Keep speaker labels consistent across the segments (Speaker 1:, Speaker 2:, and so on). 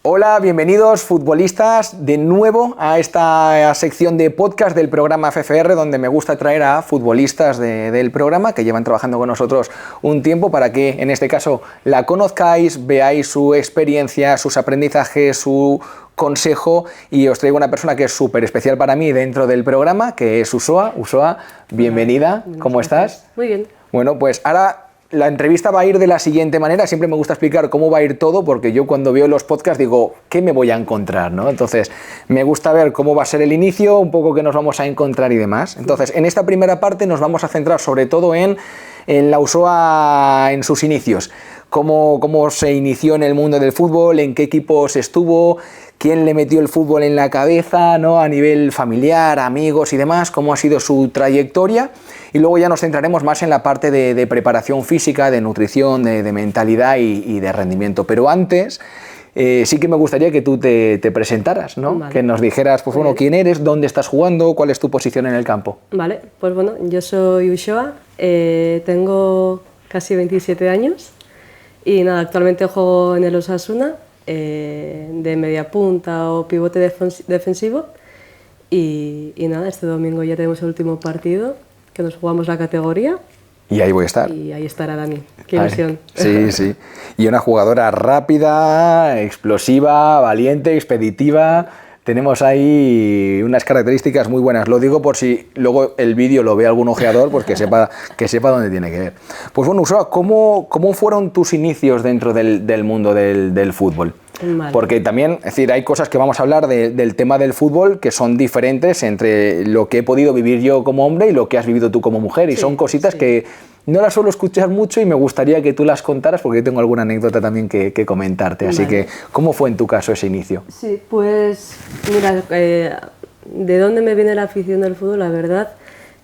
Speaker 1: Hola, bienvenidos futbolistas de nuevo a esta sección de podcast del programa FFR, donde me gusta traer a futbolistas del programa que llevan trabajando con nosotros un tiempo para que en este caso la conozcáis, veáis su experiencia, sus aprendizajes, su consejo, y os traigo una persona que es súper especial para mí dentro del programa, que es Usoa. Usoa, bienvenida.
Speaker 2: Hola,
Speaker 1: ¿Cómo estás?
Speaker 2: Muy bien.
Speaker 1: Bueno, pues ahora la entrevista va a ir de la siguiente manera. Siempre me gusta explicar cómo va a ir todo, porque yo cuando veo los podcasts digo, ¿qué me voy a encontrar?, ¿no? Entonces, me gusta ver cómo va a ser el inicio, un poco qué nos vamos a encontrar y demás. Entonces, en esta primera parte nos vamos a centrar sobre todo en la Usoa en sus inicios. Cómo se inició en el mundo del fútbol, en qué equipos estuvo, quién le metió el fútbol en la cabeza, ¿no? A nivel familiar, amigos y demás, cómo ha sido su trayectoria. Y luego ya nos centraremos más en la parte de preparación física, de nutrición, de mentalidad y de rendimiento. Pero antes, sí que me gustaría que tú te presentaras, ¿no?
Speaker 2: Vale.
Speaker 1: Que nos dijeras, pues bueno, quién eres, dónde estás jugando, cuál es tu posición en el campo.
Speaker 2: Vale, pues bueno, yo soy Usoa, tengo casi 27 años y nada, actualmente juego en el Osasuna de media punta o pivote defensivo y nada, este domingo ya tenemos el último partido, que nos jugamos la categoría.
Speaker 1: Y ahí voy a estar.
Speaker 2: Y ahí estará Dani. Qué ilusión.
Speaker 1: Sí, sí. Y una jugadora rápida, explosiva, valiente, expeditiva. Tenemos ahí unas características muy buenas. Lo digo por si luego el vídeo lo ve algún ojeador, pues que sepa dónde tiene que ver. Pues bueno, Usoa, ¿cómo fueron tus inicios dentro del mundo del fútbol?
Speaker 2: Vale.
Speaker 1: Porque también, es decir, hay cosas que vamos a hablar del tema del fútbol que son diferentes entre lo que he podido vivir yo como hombre y lo que has vivido tú como mujer. Y
Speaker 2: Sí,
Speaker 1: son cositas que no las suelo escuchar mucho y me gustaría que tú las contaras porque yo tengo alguna anécdota también que comentarte. Así
Speaker 2: Vale.
Speaker 1: que, ¿cómo fue en tu caso ese inicio?
Speaker 2: Sí, pues mira, ¿de dónde me viene la afición del fútbol? La verdad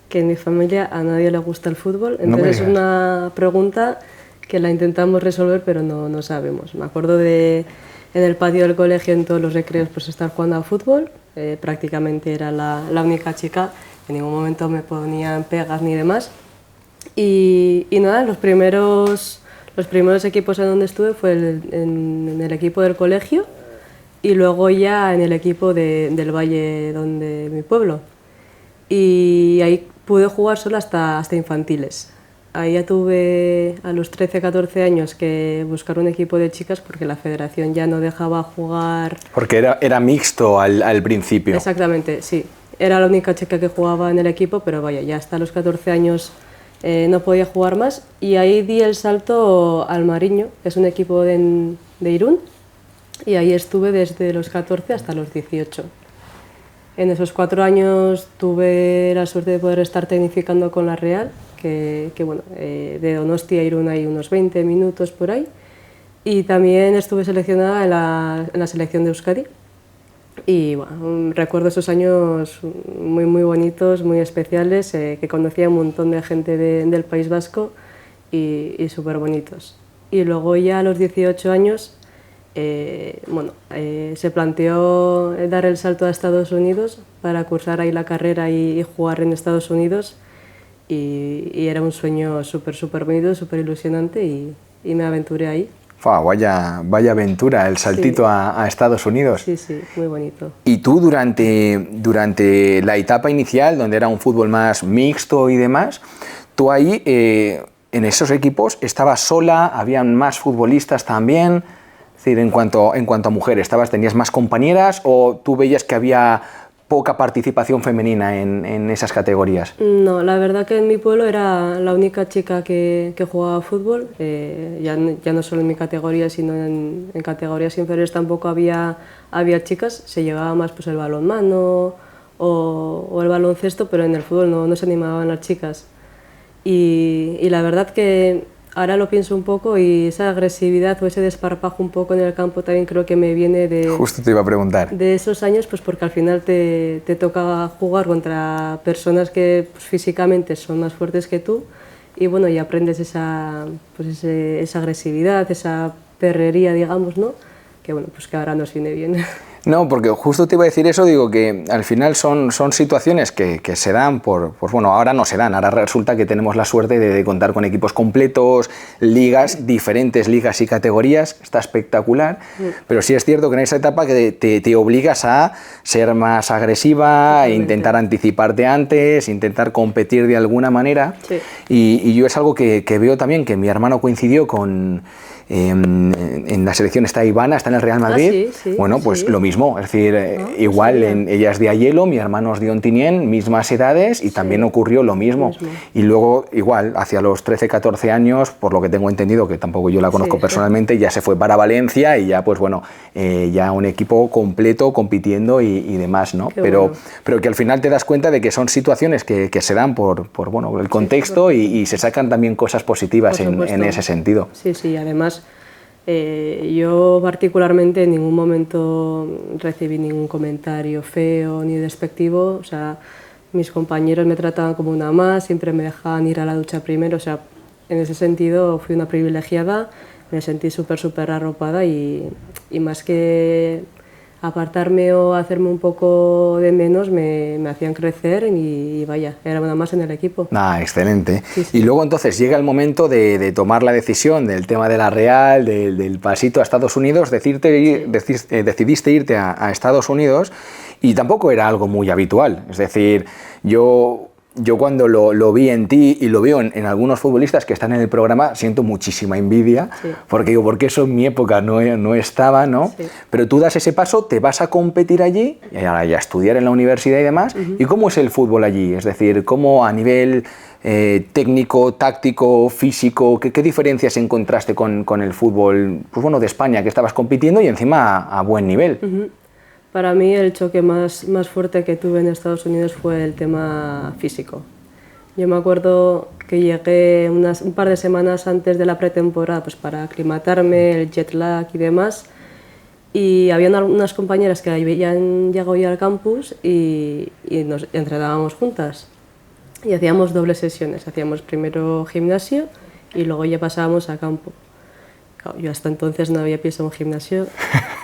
Speaker 2: que en mi familia a nadie le gusta el fútbol,
Speaker 1: No me
Speaker 2: entonces es
Speaker 1: digas.
Speaker 2: una pregunta que la intentamos resolver pero no sabemos. Me acuerdo en el patio del colegio, en todos los recreos, pues estar jugando a fútbol, prácticamente era la única chica, en ningún momento me ponían pegas ni demás. Y nada, los primeros equipos en donde estuve fue en el equipo del colegio y luego ya en el equipo del Valle, donde mi pueblo. Y ahí pude jugar solo hasta infantiles. Ahí ya tuve a los 13, 14 años que buscar un equipo de chicas porque la federación ya no dejaba jugar.
Speaker 1: Porque era mixto al principio.
Speaker 2: Exactamente, sí. Era la única chica que jugaba en el equipo, pero vaya, ya hasta los 14 años no podía jugar más. Y ahí di el salto al Mariño, que es un equipo de Irún, y ahí estuve desde los 14 hasta los 18. En esos 4 años tuve la suerte de poder estar tecnificando con la Real, que bueno, de Donostia a Irún hay unos 20 minutos por ahí. Y también estuve seleccionada en la selección de Euskadi. Y bueno, recuerdo esos años muy, muy bonitos, muy especiales, que conocía a un montón de gente del País Vasco y súper bonitos. Y luego ya a los 18 años se planteó dar el salto a Estados Unidos para cursar ahí la carrera y jugar en Estados Unidos. Y era un sueño súper, súper bonito, súper ilusionante y me aventuré ahí.
Speaker 1: Vaya aventura, el saltito
Speaker 2: Sí.
Speaker 1: a Estados Unidos.
Speaker 2: Sí, sí, muy bonito.
Speaker 1: Y tú durante la etapa inicial, donde era un fútbol más mixto y demás, tú ahí en esos equipos estabas sola, habían más futbolistas también. Es decir, en cuanto a mujeres, ¿tenías más compañeras o tú veías que había poca participación femenina en esas categorías?
Speaker 2: No, la verdad que en mi pueblo era la única chica que jugaba fútbol, ya no solo en mi categoría, sino en categorías inferiores tampoco había chicas, se llevaba más pues, el balonmano o el baloncesto, pero en el fútbol no se animaban las chicas. Y la verdad que ahora lo pienso un poco y esa agresividad o ese desparpajo un poco en el campo también creo que me viene
Speaker 1: Justo te iba a preguntar.
Speaker 2: de esos años, pues porque al final te toca jugar contra personas que pues, físicamente son más fuertes que tú y bueno, y aprendes esa agresividad, esa perrería, digamos, ¿no? Que bueno, pues que ahora nos viene bien.
Speaker 1: No, porque justo te iba a decir eso, digo que al final son situaciones que se dan pues bueno, ahora no se dan, ahora resulta que tenemos la suerte de contar con equipos completos, ligas, diferentes ligas y categorías, está espectacular, pero sí es cierto que en esa etapa que te obligas a ser más agresiva, a intentar anticiparte antes, intentar competir de alguna manera,
Speaker 2: sí.
Speaker 1: y yo es algo que veo también, que mi hermano coincidió con... en la selección está Ivana, está en el Real Madrid.
Speaker 2: Sí,
Speaker 1: bueno, pues
Speaker 2: sí.
Speaker 1: lo mismo, es decir, igual ella es de Aielo, mi hermano es de Ontinyent, mismas edades, y también ocurrió lo mismo. Y luego, igual, hacia los 13, 14 años, por lo que tengo entendido, que tampoco yo la conozco personalmente, ya se fue para Valencia y ya, pues bueno, ya un equipo completo compitiendo y demás, ¿no? Pero que al final te das cuenta de que son situaciones que se dan por bueno, el contexto y se sacan también cosas positivas en ese sentido.
Speaker 2: Sí, sí, además yo particularmente en ningún momento recibí ningún comentario feo ni despectivo, o sea, mis compañeros me trataban como una más, siempre me dejaban ir a la ducha primero, o sea, en ese sentido fui una privilegiada, me sentí súper arropada y más que apartarme o hacerme un poco de menos me hacían crecer y vaya, era una más en el equipo.
Speaker 1: Excelente.
Speaker 2: Sí, sí.
Speaker 1: Y luego entonces llega el momento de tomar la decisión del tema de la Real, del pasito a Estados Unidos, decidiste irte a Estados Unidos y tampoco era algo muy habitual, es decir, yo cuando lo vi en ti y lo veo en algunos futbolistas que están en el programa, siento muchísima envidia, porque eso en mi época no estaba, ¿no? Sí. Pero tú das ese paso, te vas a competir allí y a estudiar en la universidad y demás. ¿Y cómo es el fútbol allí? Es decir, ¿cómo a nivel técnico, táctico, físico, qué diferencias encontraste con el fútbol, pues bueno, de España, que estabas compitiendo y encima a buen nivel?
Speaker 2: Para mí el choque más fuerte que tuve en Estados Unidos fue el tema físico. Yo me acuerdo que llegué un par de semanas antes de la pretemporada pues para aclimatarme, el jet lag y demás, y había unas compañeras que habían llegado ya al campus y nos entrenábamos juntas y hacíamos dobles sesiones, hacíamos primero gimnasio y luego ya pasábamos a campo. Claro, yo hasta entonces no había pisado un gimnasio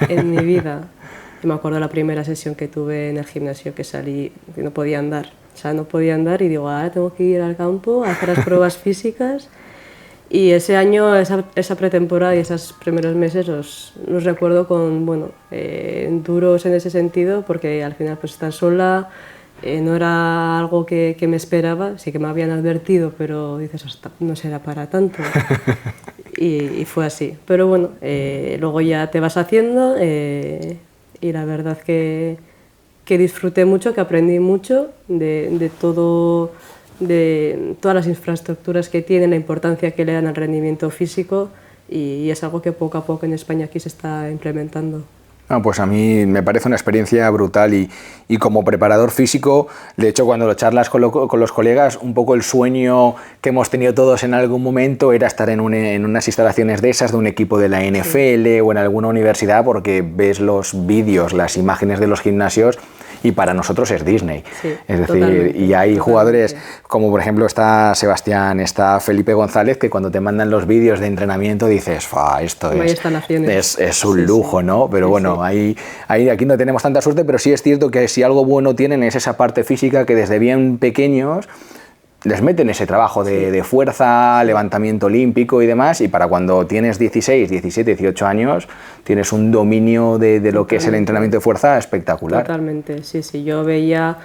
Speaker 2: en mi vida. Yo me acuerdo la primera sesión que tuve en el gimnasio que salí, que no podía andar. O sea, no podía andar y digo, ahora tengo que ir al campo a hacer las pruebas físicas. Y ese año, esa pretemporada y esos primeros meses los recuerdo con, bueno, duros en ese sentido, porque al final pues estar sola no era algo que me esperaba, sí que me habían advertido, pero dices, hasta no será para tanto. Y fue así. Pero bueno, luego ya te vas haciendo. Y la verdad que disfruté mucho, que aprendí mucho de todo, de todas las infraestructuras que tienen, la importancia que le dan al rendimiento físico y es algo que poco a poco en España aquí se está implementando.
Speaker 1: Pues a mí me parece una experiencia brutal y como preparador físico, de hecho cuando lo charlas con los colegas, un poco el sueño que hemos tenido todos en algún momento era estar en unas instalaciones de esas, de un equipo de la NFL o en alguna universidad, porque ves los vídeos, las imágenes de los gimnasios y para nosotros es Disney. Sí, es decir, y hay jugadores como por ejemplo está Sebastián, está Felipe González, que cuando te mandan los vídeos de entrenamiento dices, esto es un lujo, ¿no? Pero bueno, aquí no tenemos tanta suerte, pero sí es cierto que si algo bueno tienen es esa parte física que desde bien pequeños les meten ese trabajo de fuerza, levantamiento olímpico y demás, y para cuando tienes 16, 17, 18 años tienes un dominio de lo que es el entrenamiento de fuerza espectacular.
Speaker 2: Totalmente, sí, yo veía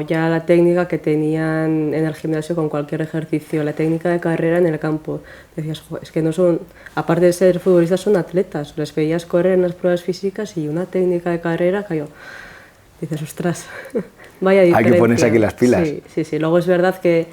Speaker 2: ya la técnica que tenían en el gimnasio con cualquier ejercicio, la técnica de carrera en el campo. Decías, es que no son, aparte de ser futbolistas, son atletas, les veías correr en las pruebas físicas y una técnica de carrera que dices, ostras, vaya diferencia.
Speaker 1: Hay que ponerse aquí las pilas.
Speaker 2: Sí, luego es verdad que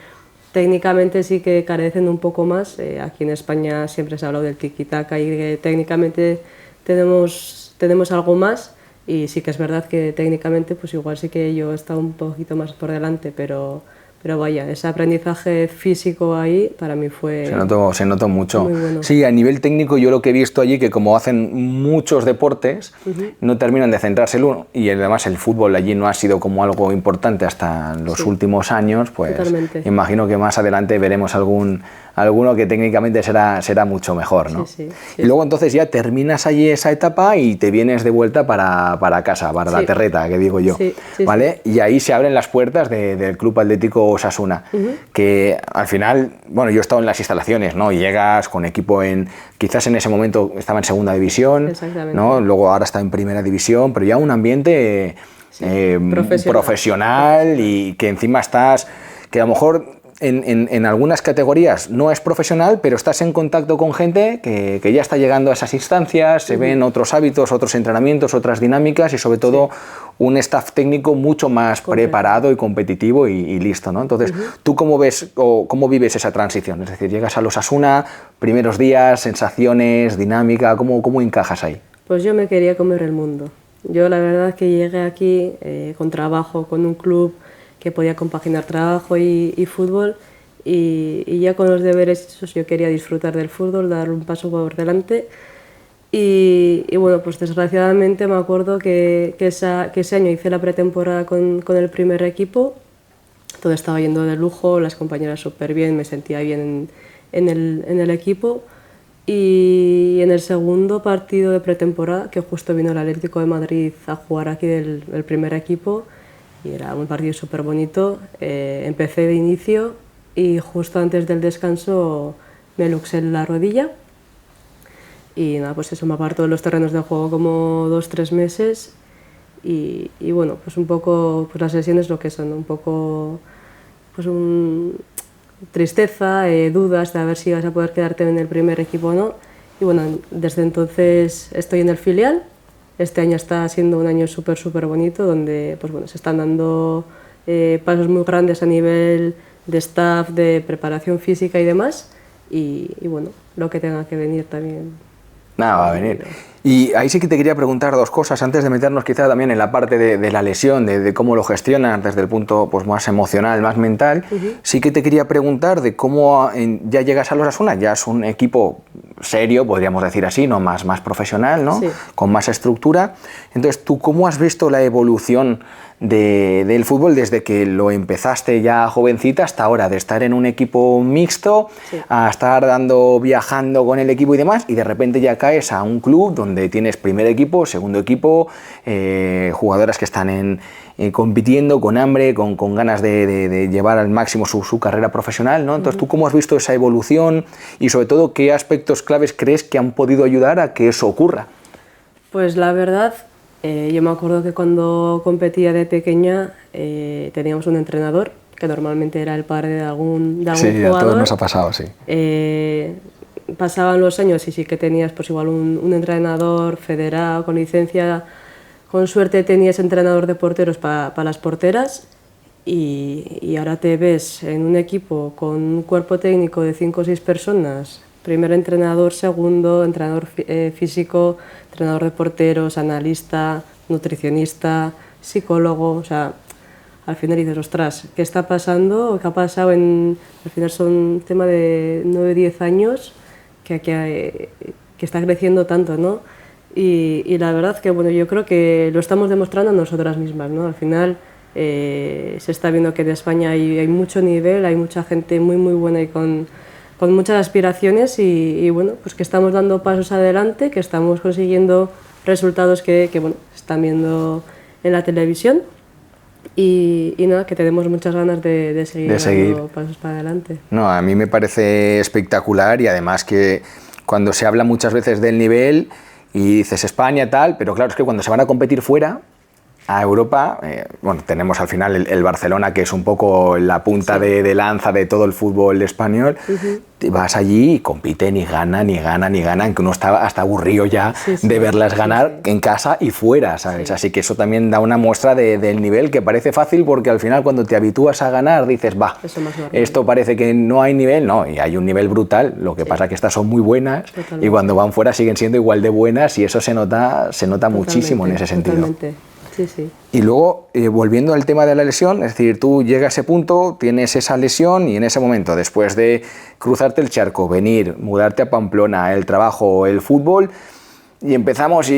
Speaker 2: técnicamente sí que carecen un poco más. Aquí en España siempre se ha hablado del tiki-taka y que técnicamente tenemos algo más y sí que es verdad que técnicamente pues igual sí que yo he estado un poquito más por delante, pero vaya, ese aprendizaje físico ahí para mí fue...
Speaker 1: Se notó mucho.
Speaker 2: Muy bueno.
Speaker 1: Sí, a nivel técnico yo lo que he visto allí, que como hacen muchos deportes, no terminan de centrarse en uno, y además el fútbol allí no ha sido como algo importante hasta los últimos años, pues totalmente. Imagino que más adelante veremos algún alguno que técnicamente será mucho mejor, ¿no?
Speaker 2: Sí.
Speaker 1: Y luego entonces ya terminas allí esa etapa y te vienes de vuelta para casa, para la terreta, que digo yo, ¿vale? Y ahí se abren las puertas del Club Atlético Osasuna, que al final, bueno, yo he estado en las instalaciones, ¿no? Y llegas con equipo quizás en ese momento estaba en segunda división, ¿no? Luego ahora está en primera división, pero ya un ambiente profesional y que encima estás, que a lo mejor en algunas categorías no es profesional, pero estás en contacto con gente que ya está llegando a esas instancias, se ven otros hábitos, otros entrenamientos, otras dinámicas y sobre todo un staff técnico mucho más preparado y competitivo y listo, ¿no? Entonces, ¿tú cómo ves o cómo vives esa transición? Es decir, llegas a los Osasuna, primeros días, sensaciones, dinámica, ¿cómo encajas ahí?
Speaker 2: Pues yo me quería comer el mundo. Yo la verdad que llegué aquí con trabajo, con un club que podía compaginar trabajo y fútbol y ya con los deberes hechos yo quería disfrutar del fútbol, dar un paso por delante y bueno, pues desgraciadamente me acuerdo que ese año hice la pretemporada con el primer equipo, todo estaba yendo de lujo, las compañeras súper bien, me sentía bien en el equipo. Y en el segundo partido de pretemporada, que justo vino el Atlético de Madrid a jugar aquí el primer equipo, y era un partido súper bonito, empecé de inicio y justo antes del descanso me luxé la rodilla y nada, pues eso me apartó de los terrenos de juego como 2-3 meses y bueno, pues un poco pues las lesiones lo que son, un poco pues tristeza, dudas de a ver si vas a poder quedarte en el primer equipo o no. Y bueno, desde entonces estoy en el filial. Este año está siendo un año súper bonito donde pues bueno, se están dando pasos muy grandes a nivel de staff, de preparación física y demás. Y bueno, lo que tenga que venir también.
Speaker 1: Nada, va a venir. Y ahí sí que te quería preguntar dos cosas, antes de meternos quizá también en la parte de la lesión, de cómo lo gestionas desde el punto pues, más emocional, más mental. Sí que te quería preguntar de cómo ya llegas a los Osasuna, ya es un equipo serio, podríamos decir así, ¿no? más profesional, ¿no? Con más estructura. Entonces, ¿tú cómo has visto la evolución del fútbol desde que lo empezaste ya jovencita hasta ahora, de estar en un equipo mixto a estar viajando con el equipo y demás, y de repente ya caes a un club donde tienes primer equipo, segundo equipo, jugadoras que están compitiendo con hambre, con ganas de llevar al máximo su carrera profesional, ¿no? Entonces, ¿tú cómo has visto esa evolución y sobre todo qué aspectos claves crees que han podido ayudar a que eso ocurra?
Speaker 2: Pues la verdad, yo me acuerdo que cuando competía de pequeña teníamos un entrenador que normalmente era el padre de algún jugador.
Speaker 1: Sí, a todos nos ha pasado, sí.
Speaker 2: Pasaban los años y sí que tenías pues igual un entrenador federado con licencia, con suerte tenías entrenador de porteros para las porteras y ahora te ves en un equipo con un cuerpo técnico de 5 o 6 personas, primer entrenador, segundo, entrenador físico, entrenador de porteros, analista, nutricionista, psicólogo, o sea, al final dices, ostras, ¿qué está pasando? ¿Qué ha pasado? Al final son un tema de 9 o 10 años que está creciendo tanto, ¿no? Y la verdad que bueno, yo creo que lo estamos demostrando nosotras mismas, ¿no? Al final se está viendo que en España hay mucho nivel, hay mucha gente muy buena y con muchas aspiraciones y bueno, pues que estamos dando pasos adelante, que estamos consiguiendo resultados que bueno, se están viendo en la televisión y nada, que tenemos muchas ganas de seguir dando pasos para adelante.
Speaker 1: No, a mí me parece espectacular y además que cuando se habla muchas veces del nivel y dices España tal, pero claro, es que cuando se van a competir fuera, a Europa, bueno, tenemos al final el Barcelona, que es un poco la punta de lanza de todo el fútbol español. Vas allí y compiten y ganan, que uno está hasta aburrido ya de verlas ganar en casa y fuera, ¿sabes? Así que eso también da una muestra del nivel que parece fácil porque al final cuando te habitúas a ganar dices, esto parece que no hay nivel, no, y hay un nivel brutal, lo que pasa que estas son muy buenas y cuando van fuera siguen siendo igual de buenas y eso se nota muchísimo en ese sentido.
Speaker 2: Totalmente. Sí.
Speaker 1: Y luego, volviendo al tema de la lesión, es decir, tú llegas a ese punto, tienes esa lesión y en ese momento, después de cruzarte el charco, venir, mudarte a Pamplona, el trabajo, el fútbol, y empezamos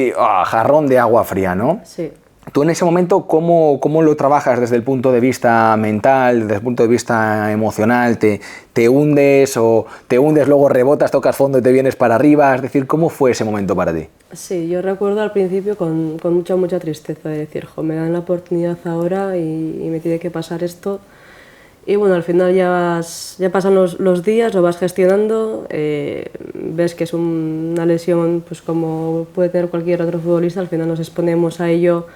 Speaker 1: jarrón de agua fría, ¿no?
Speaker 2: Sí.
Speaker 1: Tú en ese momento, ¿cómo lo trabajas desde el punto de vista mental, desde el punto de vista emocional? ¿Te hundes o te hundes, luego rebotas, tocas fondo y te vienes para arriba? Es decir, ¿cómo fue ese momento para ti?
Speaker 2: Sí, yo recuerdo al principio con mucha tristeza de decir, jo, me dan la oportunidad ahora y me tiene que pasar esto. Y bueno, al final ya pasan los días, lo vas gestionando, ves que es una lesión pues como puede tener cualquier otro futbolista, al final nos exponemos a ello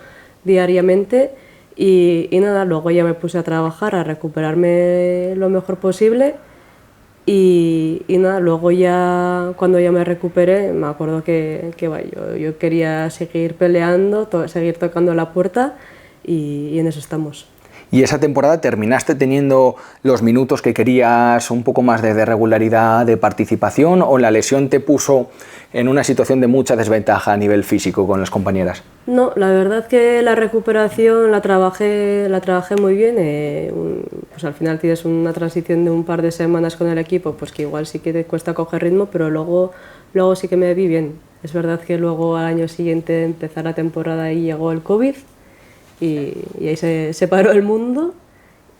Speaker 2: diariamente y nada, luego ya me puse a trabajar, a recuperarme lo mejor posible y nada, luego ya cuando ya me recuperé me acuerdo que yo quería seguir peleando, seguir tocando la puerta y en eso estamos.
Speaker 1: ¿Y esa temporada terminaste teniendo los minutos que querías, un poco más de regularidad, de participación, o la lesión te puso en una situación de mucha desventaja a nivel físico con las compañeras?
Speaker 2: No, la verdad que la recuperación la trabajé muy bien. Pues al final tienes una transición de un par de semanas con el equipo, pues que igual sí que te cuesta coger ritmo, pero luego sí que me vi bien. Es verdad que luego al año siguiente de empezar la temporada y llegó el COVID y ahí se paró el mundo.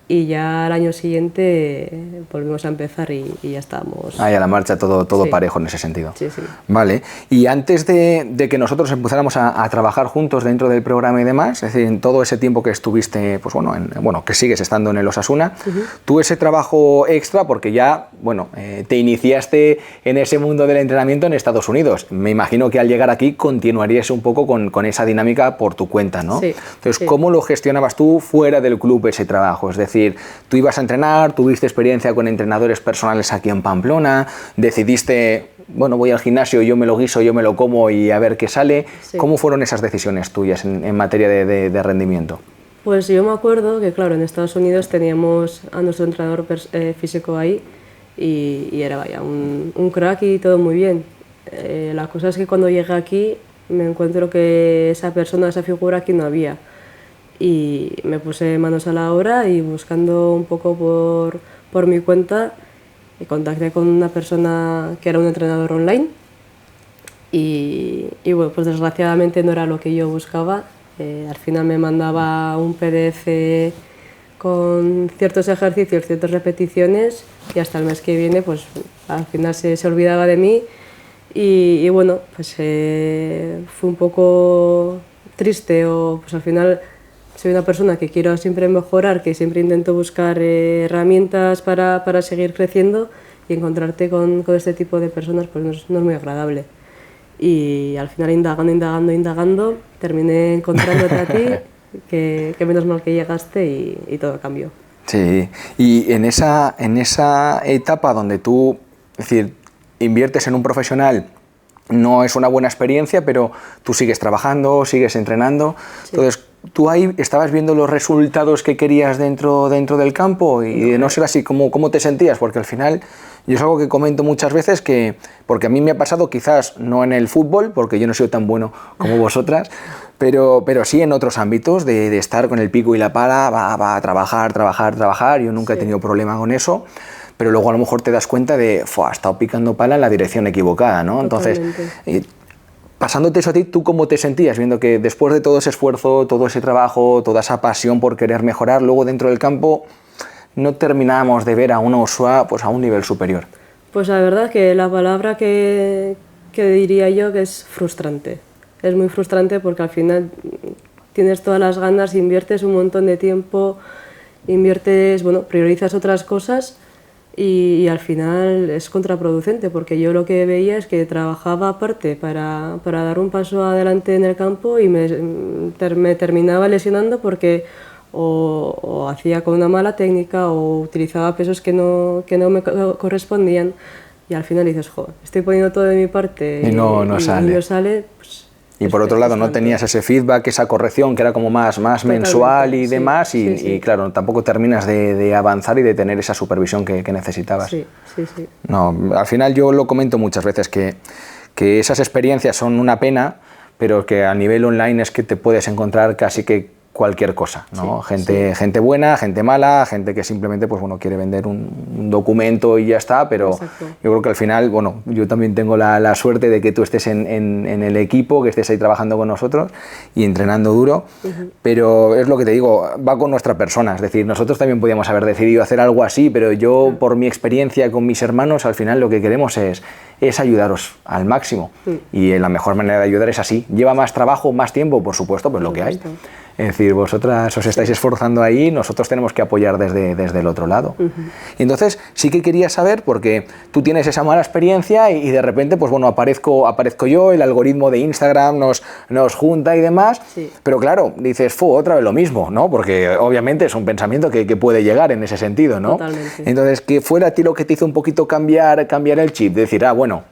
Speaker 2: Y ya al año siguiente volvimos a empezar y ya estábamos...
Speaker 1: Ahí a la marcha, todo
Speaker 2: sí.
Speaker 1: Parejo en ese sentido.
Speaker 2: Sí, sí.
Speaker 1: Vale. Y antes de que nosotros empezáramos a trabajar juntos dentro del programa y demás, es decir, en todo ese tiempo que estuviste, pues bueno, que sigues estando en el Osasuna, tú ese trabajo extra, porque ya, te iniciaste en ese mundo del entrenamiento en Estados Unidos. Me imagino que al llegar aquí continuarías un poco con esa dinámica por tu cuenta, ¿no?
Speaker 2: Sí.
Speaker 1: Entonces,
Speaker 2: Sí.
Speaker 1: ¿cómo lo gestionabas tú fuera del club ese trabajo? Es decir, tú ibas a entrenar, tuviste experiencia con entrenadores personales aquí en Pamplona, decidiste, voy al gimnasio, yo me lo guiso, yo me lo como y a ver qué sale.
Speaker 2: Sí.
Speaker 1: ¿Cómo fueron esas decisiones tuyas en materia de rendimiento?
Speaker 2: Pues yo me acuerdo que, claro, en Estados Unidos teníamos a nuestro entrenador físico ahí y era un crack y todo muy bien. La cosa es que cuando llegué aquí me encuentro que esa persona, esa figura aquí no había. Y me puse manos a la obra y buscando un poco por mi cuenta contacté con una persona que era un entrenador online y bueno, pues desgraciadamente no era lo que yo buscaba. Al final me mandaba un PDF con ciertos ejercicios, ciertas repeticiones y hasta el mes que viene pues al final se olvidaba de mí y bueno, pues fue un poco triste o pues al final... Soy una persona que quiero siempre mejorar, que siempre intento buscar herramientas para seguir creciendo y encontrarte con este tipo de personas pues no es muy agradable. Y al final indagando, terminé encontrándote a ti, que menos mal que llegaste y todo cambió.
Speaker 1: Sí, y en esa etapa donde tú, es decir, inviertes en un profesional, no es una buena experiencia, pero tú sigues trabajando, sigues entrenando, sí. Entonces tú ahí estabas viendo los resultados que querías dentro del campo y de no ser así, ¿cómo te sentías? Porque al final, yo es algo que comento muchas veces, porque a mí me ha pasado, quizás no en el fútbol, porque yo no soy tan bueno como vosotras, pero sí en otros ámbitos, de estar con el pico y la pala, va a trabajar, yo nunca he tenido problema con eso. Pero luego a lo mejor te das cuenta de, ha estado picando pala en la dirección equivocada, ¿no? Entonces, pasándote eso a ti, ¿tú cómo te sentías? Viendo que después de todo ese esfuerzo, todo ese trabajo, toda esa pasión por querer mejorar, luego dentro del campo no terminábamos de ver a una Ursúa pues, a un nivel superior.
Speaker 2: Pues la verdad que la palabra que diría yo que es frustrante. Es muy frustrante porque al final tienes todas las ganas, inviertes un montón de tiempo, priorizas otras cosas, y al final es contraproducente porque yo lo que veía es que trabajaba aparte para dar un paso adelante en el campo y me terminaba lesionando porque o hacía con una mala técnica o utilizaba pesos que no me correspondían y al final dices, estoy poniendo todo de mi parte
Speaker 1: y no sale.
Speaker 2: Pues,
Speaker 1: y por otro lado no tenías ese feedback, esa corrección que era como más mensual y demás, y claro, tampoco terminas de avanzar y de tener esa supervisión que necesitabas.
Speaker 2: Sí.
Speaker 1: No, al final yo lo comento muchas veces que esas experiencias son una pena, pero que a nivel online es que te puedes encontrar casi que cualquier cosa, ¿no?
Speaker 2: Sí,
Speaker 1: gente buena, gente mala, gente que simplemente pues, bueno, quiere vender un documento y ya está, pero
Speaker 2: exacto.
Speaker 1: yo creo que al final, bueno, yo también tengo la suerte de que tú estés en el equipo, que estés ahí trabajando con nosotros y entrenando duro, pero es lo que te digo, va con nuestra persona, es decir, nosotros también podíamos haber decidido hacer algo así, pero yo por mi experiencia con mis hermanos, al final lo que queremos es ayudaros al máximo y la mejor manera de ayudar es así. ¿Lleva más trabajo, más tiempo? Por supuesto, pues lo que hay. Es decir, vosotras os estáis esforzando ahí, nosotros tenemos que apoyar desde el otro lado. Y entonces sí que quería saber, porque tú tienes esa mala experiencia y de repente, pues bueno, aparezco yo, el algoritmo de Instagram nos junta y demás, pero claro, dices, otra vez lo mismo, ¿no? Porque obviamente es un pensamiento que puede llegar en ese sentido, ¿no?
Speaker 2: Totalmente.
Speaker 1: Entonces, ¿qué fue a ti lo que te hizo un poquito cambiar el chip? De decir, bueno,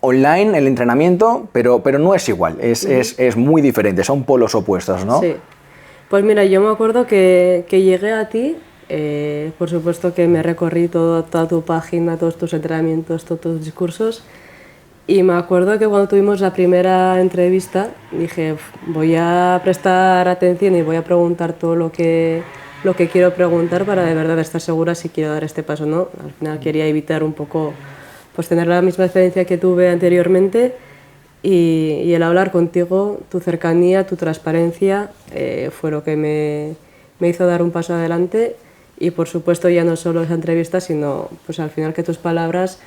Speaker 1: online el entrenamiento, pero no es igual, es muy diferente, son polos opuestos, ¿no?
Speaker 2: Sí. Pues mira, yo me acuerdo que llegué a ti, por supuesto que me recorrí toda tu página, todos tus entrenamientos, todos tus discursos, y me acuerdo que cuando tuvimos la primera entrevista dije, voy a prestar atención y voy a preguntar todo lo que quiero preguntar para de verdad estar segura si quiero dar este paso o no. Al final quería evitar un poco pues tener la misma experiencia que tuve anteriormente y el hablar contigo, tu cercanía, tu transparencia fue lo que me hizo dar un paso adelante y por supuesto ya no solo esa entrevista, sino pues al final que tus palabras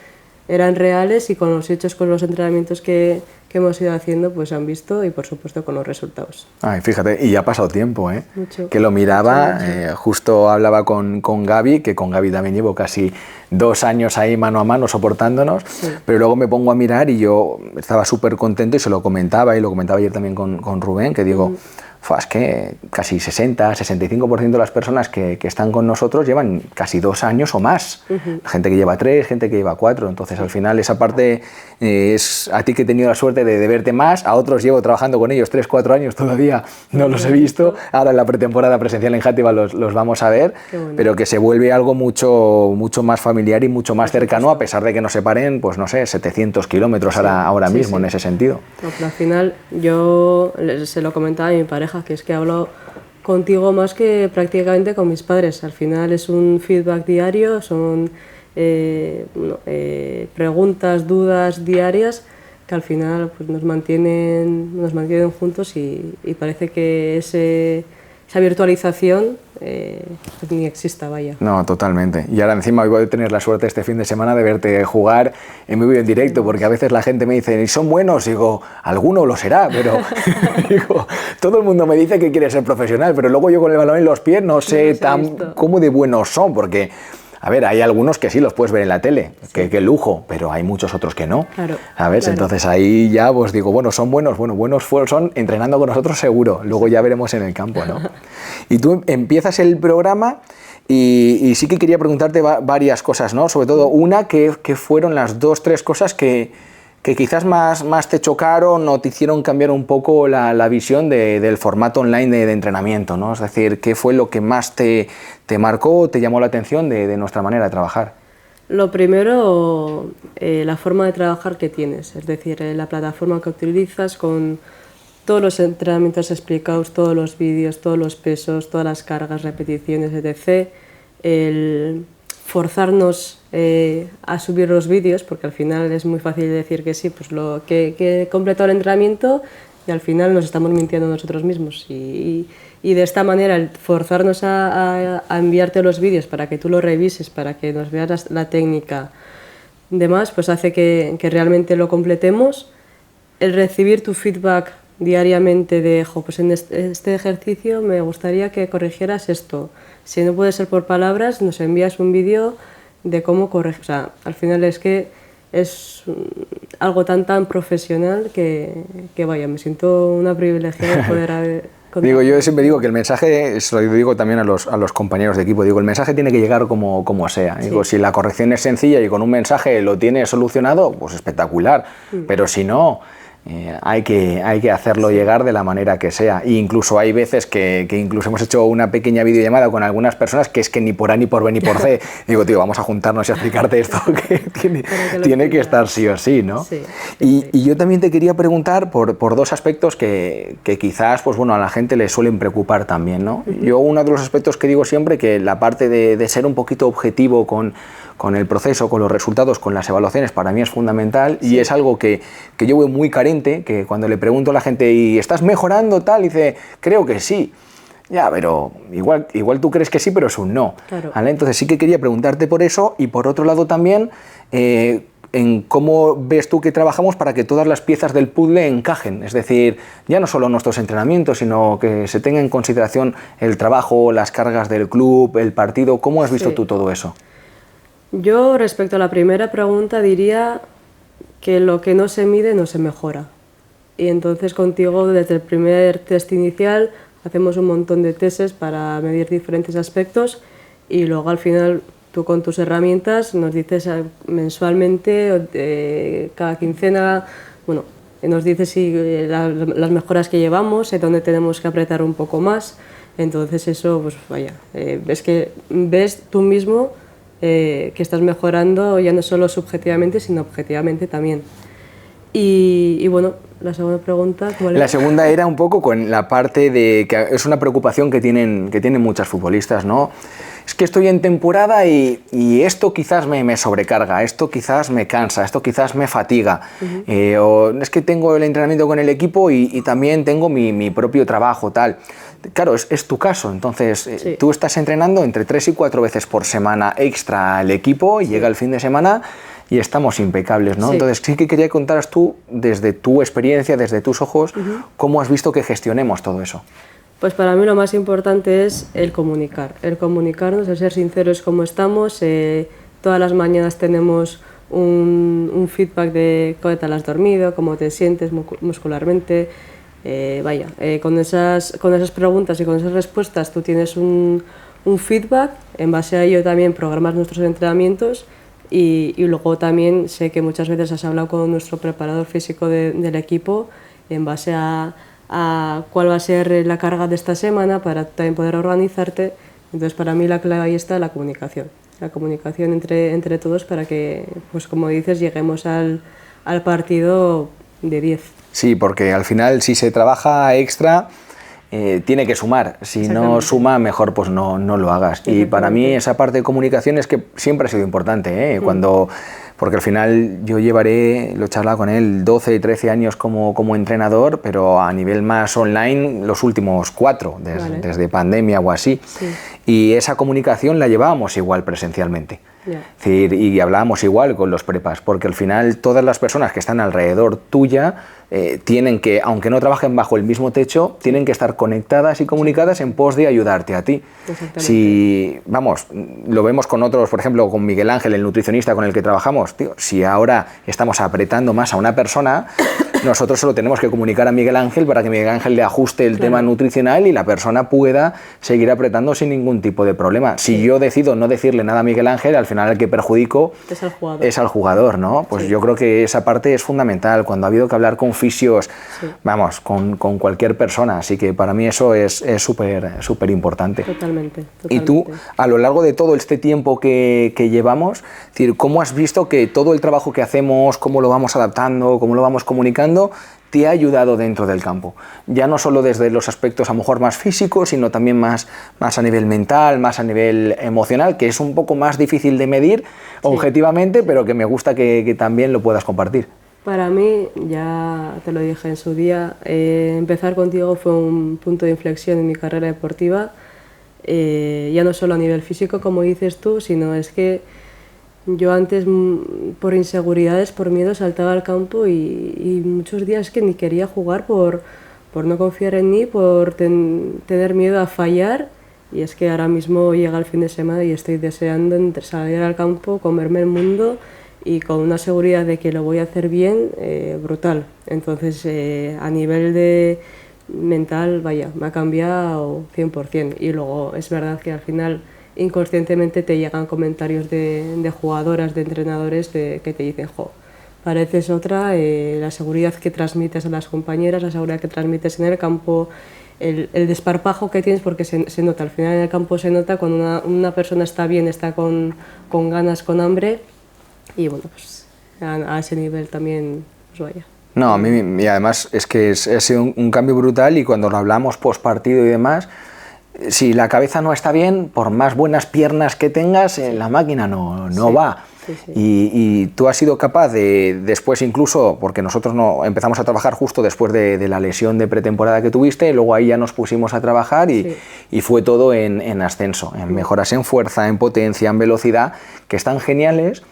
Speaker 2: eran reales y con los hechos, con los entrenamientos que hemos ido haciendo, pues se han visto y por supuesto con los resultados.
Speaker 1: Ay, fíjate, y ya ha pasado tiempo, ¿eh?
Speaker 2: Mucho.
Speaker 1: Que lo miraba,
Speaker 2: Mucho.
Speaker 1: justo hablaba con Gaby, que con Gaby también llevo casi 2 años ahí mano a mano soportándonos, pero luego me pongo a mirar y yo estaba súper contento y se lo comentaba, y lo comentaba ayer también con Rubén, que digo, es que casi 60-65% de las personas que están con nosotros llevan casi 2 años o más. Gente que lleva 3, gente que lleva 4. Entonces, al final, esa parte es a ti que he tenido la suerte de verte más. A otros llevo trabajando con ellos 3-4 años todavía, no los he visto. Ahora en la pretemporada presencial en Játiva los vamos a ver, pero que se vuelve algo mucho más familiar y mucho más cercano, a pesar de que nos separen, pues no sé, 700 kilómetros ahora mismo en ese sentido.
Speaker 2: No, pero al final, yo se lo comentaba a mi pareja, que es que hablo contigo más que prácticamente con mis padres. Al final es un feedback diario, son preguntas, dudas diarias que al final pues, nos mantienen juntos y parece que esa virtualización pues ni exista, vaya.
Speaker 1: No, totalmente. Y ahora encima voy a tener la suerte este fin de semana de verte jugar en vivo y en directo, porque a veces la gente me dice, ¿y son buenos? Digo, alguno lo será, pero digo, todo el mundo me dice que quiere ser profesional, pero luego yo con el balón en los pies no sé cómo de buenos son, porque... A ver, hay algunos que sí los puedes ver en la tele, qué lujo, pero hay muchos otros que no.
Speaker 2: Claro,
Speaker 1: ¿Sabes?
Speaker 2: claro.
Speaker 1: Entonces ahí ya pues digo, bueno, son buenos, son entrenando con nosotros seguro, luego ya veremos en el campo, ¿no? Y tú empiezas el programa y sí que quería preguntarte varias cosas, ¿no? Sobre todo una, que fueron las 2-3 cosas que quizás más te chocaron o te hicieron cambiar un poco la visión del formato online de entrenamiento, ¿no? Es decir, ¿qué fue lo que más te marcó o te llamó la atención de nuestra manera de trabajar?
Speaker 2: Lo primero, la forma de trabajar que tienes, es decir, la plataforma que utilizas con todos los entrenamientos explicados, todos los vídeos, todos los pesos, todas las cargas, repeticiones, etc. El forzarnos a subir los vídeos, porque al final es muy fácil decir que sí, pues que he completado el entrenamiento y al final nos estamos mintiendo nosotros mismos. Y de esta manera, el forzarnos a enviarte los vídeos para que tú los revises, para que nos veas la técnica, demás, pues hace que realmente lo completemos. El recibir tu feedback diariamente de, pues en este ejercicio me gustaría que corrigieras esto. Si no puede ser por palabras, nos envías un vídeo de cómo corregir. O sea, al final es que es algo tan profesional que vaya, me siento una privilegiada de poder haber...
Speaker 1: Digo, yo siempre digo que el mensaje, se lo digo también a los compañeros de equipo, digo, el mensaje tiene que llegar como sea. Digo, si la corrección es sencilla y con un mensaje lo tienes solucionado, pues espectacular. Pero si no, hay que hacerlo llegar de la manera que sea. E incluso hay veces que incluso hemos hecho una pequeña videollamada con algunas personas que es que ni por A, ni por B, ni por C. Digo, tío, vamos a juntarnos y a explicarte esto, que tiene que estar sí o sí, ¿no?
Speaker 2: Sí,
Speaker 1: y yo también te quería preguntar por dos aspectos que quizás pues bueno, a la gente le suelen preocupar también, ¿no? Yo uno de los aspectos que digo siempre, que la parte de ser un poquito objetivo con el proceso, con los resultados, con las evaluaciones, para mí es fundamental y es algo que yo veo muy carente, que cuando le pregunto a la gente, ¿y estás mejorando tal? Dice, creo que sí. Ya, pero igual tú crees que sí, pero es un no.
Speaker 2: Claro.
Speaker 1: ¿Vale? Entonces sí que quería preguntarte por eso y por otro lado también en cómo ves tú que trabajamos para que todas las piezas del puzzle encajen. Es decir, ya no solo nuestros entrenamientos, sino que se tenga en consideración el trabajo, las cargas del club, el partido. ¿Cómo has visto tú todo eso?
Speaker 2: Yo, respecto a la primera pregunta, diría que lo que no se mide no se mejora. Y entonces contigo, desde el primer test inicial, hacemos un montón de testes para medir diferentes aspectos y luego al final tú con tus herramientas nos dices mensualmente, cada quincena, bueno, nos dices si las mejoras que llevamos, dónde tenemos que apretar un poco más. Entonces eso, pues vaya, ves tú mismo que estás mejorando ya no solo subjetivamente, sino objetivamente también. Y bueno, la segunda pregunta, ¿cuál era?
Speaker 1: La segunda era un poco con la parte de que es una preocupación que tienen muchas futbolistas, ¿no? Es que estoy en temporada y esto quizás me sobrecarga, esto quizás me cansa, esto quizás me fatiga. O es que tengo el entrenamiento con el equipo y también tengo mi propio trabajo, tal. Claro, es tu caso, entonces
Speaker 2: Sí.
Speaker 1: tú estás entrenando entre 3 y 4 veces por semana extra al equipo, y llega el fin de semana y estamos impecables, ¿no?
Speaker 2: Sí.
Speaker 1: Entonces sí que quería que contaras tú, desde tu experiencia, desde tus ojos, cómo has visto que gestionemos todo eso.
Speaker 2: Pues para mí lo más importante es el comunicarnos, el ser sinceros cómo estamos. Todas las mañanas tenemos un feedback de cómo te has dormido, cómo te sientes muscularmente. Con esas preguntas y con esas respuestas tú tienes un feedback, en base a ello también programas nuestros entrenamientos y luego también sé que muchas veces has hablado con nuestro preparador físico del equipo en base a cuál va a ser la carga de esta semana para también poder organizarte. Entonces para mí la clave ahí está la comunicación entre todos para que, pues como dices, lleguemos al partido de 10.
Speaker 1: Sí, porque al final si se trabaja extra tiene que sumar, si no suma mejor pues no lo hagas. Y para mí esa parte de comunicación es que siempre ha sido importante, porque al final yo lo he charlado con él, 12, 13 años como entrenador, pero a nivel más online los últimos 4, desde pandemia o así.
Speaker 2: Sí.
Speaker 1: Y esa comunicación la llevábamos igual presencialmente.
Speaker 2: Yeah.
Speaker 1: Es decir, y hablábamos igual con los prepas, porque al final todas las personas que están alrededor tuya tienen que, aunque no trabajen bajo el mismo techo, tienen que estar conectadas y comunicadas en pos de ayudarte a ti. Si, vamos, lo vemos con otros, por ejemplo, con Miguel Ángel, el nutricionista con el que trabajamos, tío, si ahora estamos apretando más a una persona, nosotros solo tenemos que comunicar a Miguel Ángel para que Miguel Ángel le ajuste el tema nutricional y la persona pueda seguir apretando sin ningún tipo de problema. Si yo decido no decirle nada a Miguel Ángel, al final el que perjudico es al jugador, ¿no? Pues yo creo que esa parte es fundamental. Cuando ha habido que hablar con fisios, vamos, con cualquier persona, así que para mí eso es súper importante.
Speaker 2: Totalmente.
Speaker 1: Y tú, a lo largo de todo este tiempo que llevamos, es decir, ¿cómo has visto que todo el trabajo que hacemos, cómo lo vamos adaptando, cómo lo vamos comunicando, te ha ayudado dentro del campo? Ya no solo desde los aspectos a lo mejor más físicos, sino también más a nivel mental, más a nivel emocional, que es un poco más difícil de medir objetivamente, pero que me gusta que también lo puedas compartir.
Speaker 2: Para mí, ya te lo dije en su día, empezar contigo fue un punto de inflexión en mi carrera deportiva, ya no solo a nivel físico, como dices tú, sino es que yo antes, por inseguridades, por miedo, saltaba al campo y muchos días que ni quería jugar por no confiar en mí, por tener miedo a fallar. Y es que ahora mismo llega el fin de semana y estoy deseando salir al campo, comerme el mundo y con una seguridad de que lo voy a hacer bien, brutal. Entonces, a nivel de mental, vaya, me ha cambiado 100%. Y luego es verdad que al final inconscientemente te llegan comentarios de jugadoras, de entrenadores que te dicen, jo, pareces otra, la seguridad que transmites a las compañeras, la seguridad que transmites en el campo, el desparpajo que tienes, porque se nota, al final en el campo se nota cuando una persona está bien, está con ganas, con hambre, y bueno, pues a ese nivel también, pues vaya.
Speaker 1: No, a mí, y además es que ha sido un cambio brutal, y cuando lo hablamos post partido y demás, si la cabeza no está bien, por más buenas piernas que tengas, la máquina no
Speaker 2: Sí.
Speaker 1: va.
Speaker 2: Sí, sí.
Speaker 1: Y tú has sido capaz de, después incluso, porque nosotros no empezamos a trabajar justo después de la lesión de pretemporada que tuviste, y luego ahí ya nos pusimos a trabajar y fue todo en ascenso, en mejoras en fuerza, en potencia, en velocidad, que están geniales.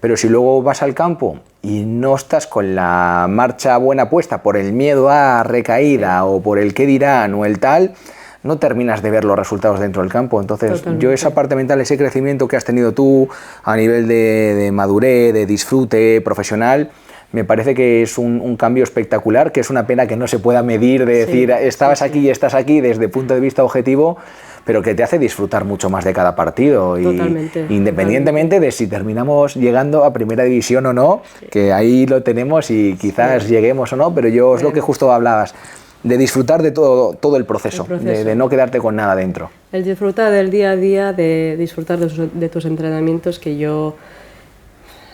Speaker 1: Pero si luego vas al campo y no estás con la marcha buena puesta por el miedo a recaída o por el qué dirán o el tal, no terminas de ver los resultados dentro del campo. Entonces,
Speaker 2: Totalmente.
Speaker 1: yo esa parte mental, ese crecimiento que has tenido tú a nivel de madurez, de disfrute profesional, me parece que es un cambio espectacular, que es una pena que no se pueda medir, de decir, estabas aquí y estás aquí desde el punto de vista objetivo, pero que te hace disfrutar mucho más de cada partido.
Speaker 2: Totalmente,
Speaker 1: Y independientemente de si terminamos llegando a primera división o no, que ahí lo tenemos y quizás lleguemos o no, pero yo es lo que justo hablabas, de disfrutar de todo el proceso, de no quedarte con nada dentro.
Speaker 2: El disfrutar del día a día, de disfrutar de tus entrenamientos, que yo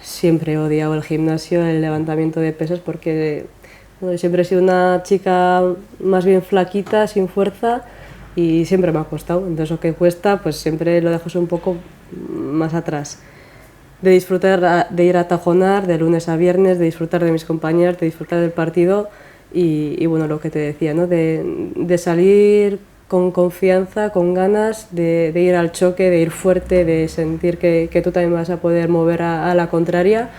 Speaker 2: siempre he odiado el gimnasio, el levantamiento de pesas, porque bueno, siempre he sido una chica más bien flaquita, sin fuerza, y siempre me ha costado. Entonces lo que cuesta, pues siempre lo dejo un poco más atrás. De disfrutar, de ir a tajonar de lunes a viernes, de disfrutar de mis compañeros, de disfrutar del partido y bueno, lo que te decía, ¿no? De salir con confianza, con ganas, de ir al choque, de ir fuerte, de sentir que tú también vas a poder mover a la contraria,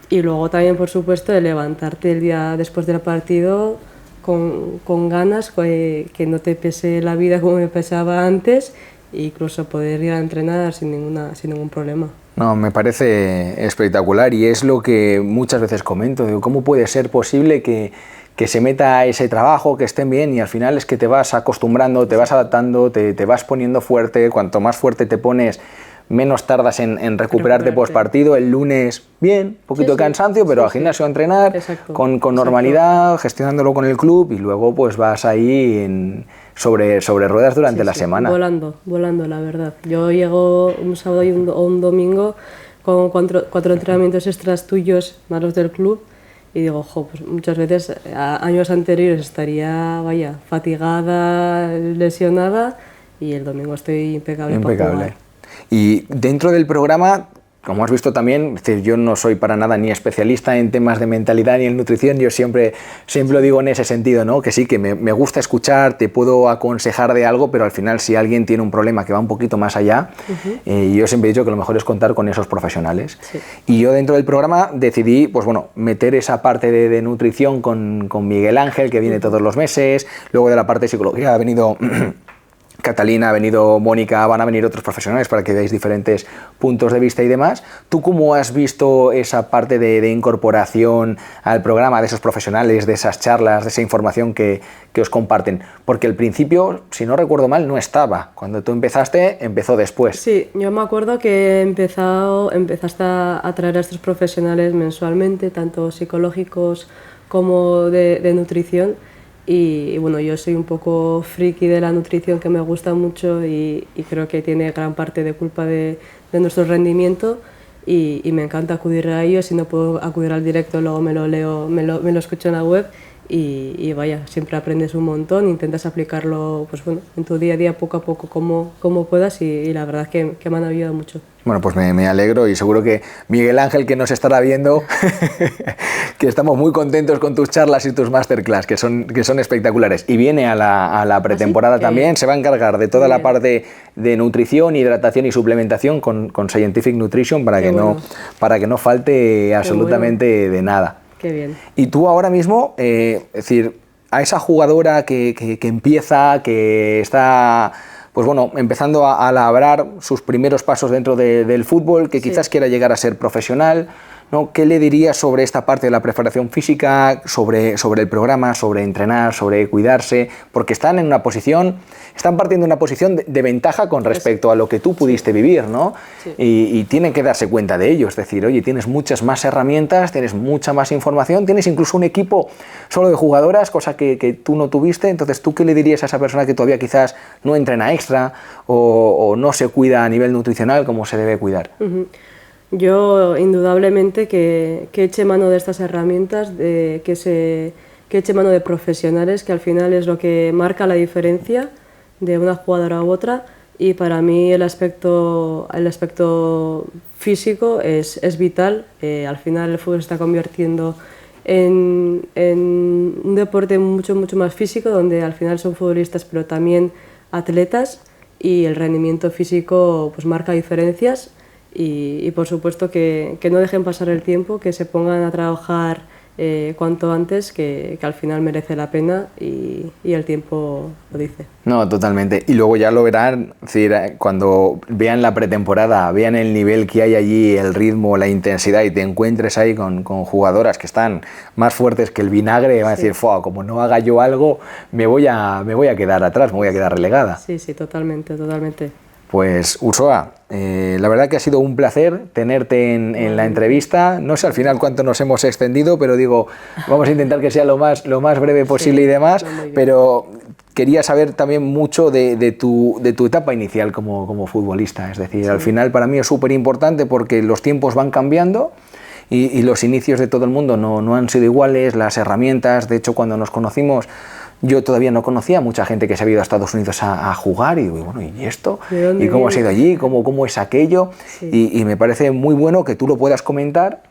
Speaker 2: y luego también, por supuesto, de levantarte el día después del partido con ganas, que no te pese la vida como me pesaba antes, e incluso poder ir a entrenar sin ningún problema.
Speaker 1: No, me parece espectacular, y es lo que muchas veces comento, digo, ¿cómo puede ser posible que se meta ese trabajo, que estén bien, y al final es que te vas acostumbrando, te vas adaptando, te vas poniendo fuerte? Cuanto más fuerte te pones, menos tardas en recuperarte post partido. El lunes, bien, un poquito de cansancio, pero al gimnasio a entrenar, con normalidad, gestionándolo con el club, y luego pues vas ahí sobre ruedas durante la semana.
Speaker 2: Volando, la verdad. Yo llego un sábado y un domingo con cuatro entrenamientos extras tuyos, más los del club, y digo, pues muchas veces, años anteriores estaría, fatigada, lesionada, y el domingo estoy impecable. Para jugar.
Speaker 1: Y dentro del programa, como has visto también, es decir, yo no soy para nada ni especialista en temas de mentalidad ni en nutrición, yo siempre lo digo en ese sentido, ¿no? Que sí, que me gusta escuchar, te puedo aconsejar de algo, pero al final si alguien tiene un problema que va un poquito más allá, yo siempre he dicho que lo mejor es contar con esos profesionales. Sí. Y yo dentro del programa decidí, pues bueno, meter esa parte de nutrición con Miguel Ángel, que viene todos los meses. Luego de la parte de psicología ha venido Catalina, ha venido Mónica, van a venir otros profesionales para que veáis diferentes puntos de vista y demás. ¿Tú cómo has visto esa parte de incorporación al programa de esos profesionales, de esas charlas, de esa información que os comparten? Porque al principio, si no recuerdo mal, no estaba. Cuando tú empezaste, empezó después.
Speaker 2: Sí, yo me acuerdo que empezaste a traer a estos profesionales mensualmente, tanto psicológicos como de nutrición. Y bueno, yo soy un poco friki de la nutrición, que me gusta mucho, y creo que tiene gran parte de culpa de nuestro rendimiento, y me encanta acudir a ellos. Si no puedo acudir al directo, luego me lo leo, me lo escucho en la web, y siempre aprendes un montón, intentas aplicarlo, pues bueno, en tu día a día, poco a poco, como puedas, y la verdad que me han ayudado mucho.
Speaker 1: Bueno, pues me alegro, y seguro que Miguel Ángel, que nos estará viendo, que estamos muy contentos con tus charlas y tus masterclass, que son espectaculares. Y viene a la pretemporada también, se va a encargar de toda la parte de nutrición, hidratación y suplementación con Scientific Nutrition, para que no falte absolutamente de nada.
Speaker 2: Qué bien.
Speaker 1: Y tú ahora mismo, es decir, a esa jugadora que empieza, que está, pues bueno, empezando a labrar sus primeros pasos dentro del fútbol, que quizás quiera llegar a ser profesional, ¿no? ¿Qué le dirías sobre esta parte de la preparación física, sobre el programa, sobre entrenar, sobre cuidarse? Porque están partiendo de una posición de ventaja con respecto a lo que tú pudiste vivir, ¿no?
Speaker 2: Sí.
Speaker 1: Y tienen que darse cuenta de ello, es decir, oye, tienes muchas más herramientas, tienes mucha más información, tienes incluso un equipo solo de jugadoras, cosa que tú no tuviste. Entonces, ¿tú qué le dirías a esa persona que todavía quizás no entrena extra o no se cuida a nivel nutricional como se debe cuidar?
Speaker 2: Yo, indudablemente, que eche mano de estas herramientas, que eche mano de profesionales, que al final es lo que marca la diferencia de una jugadora u otra. Y para mí el aspecto físico es vital. Al final el fútbol se está convirtiendo en un deporte mucho más físico, donde al final son futbolistas pero también atletas, y el rendimiento físico pues marca diferencias. Y por supuesto que no dejen pasar el tiempo, que se pongan a trabajar cuanto antes, que al final merece la pena y el tiempo lo dice.
Speaker 1: No, totalmente. Y luego ya lo verán, es decir, cuando vean la pretemporada, vean el nivel que hay allí, el ritmo, la intensidad, y te encuentres ahí con jugadoras que están más fuertes que el vinagre, van a decir, como no haga yo algo, me voy a quedar atrás, me voy a quedar relegada.
Speaker 2: Sí, totalmente.
Speaker 1: Pues Ursúa, la verdad que ha sido un placer tenerte en la entrevista. No sé al final cuánto nos hemos extendido, pero digo, vamos a intentar que sea lo más breve posible y demás, pero quería saber también mucho de tu etapa inicial como futbolista. Es decir, al final para mí es súper importante porque los tiempos van cambiando y los inicios de todo el mundo no han sido iguales, las herramientas. De hecho, cuando nos conocimos, yo todavía no conocía a mucha gente que se había ido a Estados Unidos a jugar, y digo, bueno, ¿y esto? ¿Y cómo ha sido allí? ¿Cómo es aquello? Sí. Y me parece muy bueno que tú lo puedas comentar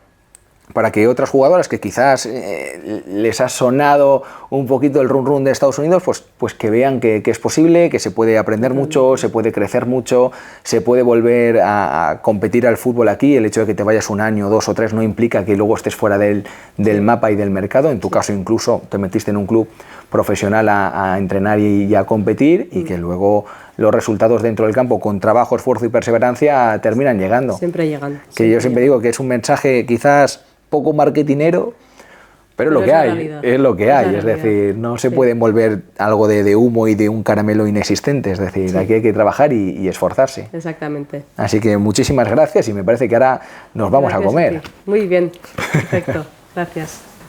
Speaker 1: para que otras jugadoras que quizás les ha sonado un poquito el run run de Estados Unidos, pues que vean que es posible, que se puede aprender mucho, se puede crecer mucho, se puede volver a competir al fútbol aquí. El hecho de que te vayas un año, 2 o 3 no implica que luego estés fuera del mapa y del mercado. En tu caso incluso te metiste en un club profesional a entrenar y a competir, y que luego los resultados dentro del campo, con trabajo, esfuerzo y perseverancia, terminan llegando.
Speaker 2: Siempre llegan.
Speaker 1: Que yo siempre digo que es un mensaje quizás poco marketinero, pero es lo que hay, es lo que hay, es decir, no se puede envolver algo de humo y de un caramelo inexistente, es decir, aquí hay que trabajar y esforzarse.
Speaker 2: Exactamente.
Speaker 1: Así que muchísimas gracias, y me parece que ahora nos vamos a comer.
Speaker 2: Muy bien, perfecto, gracias.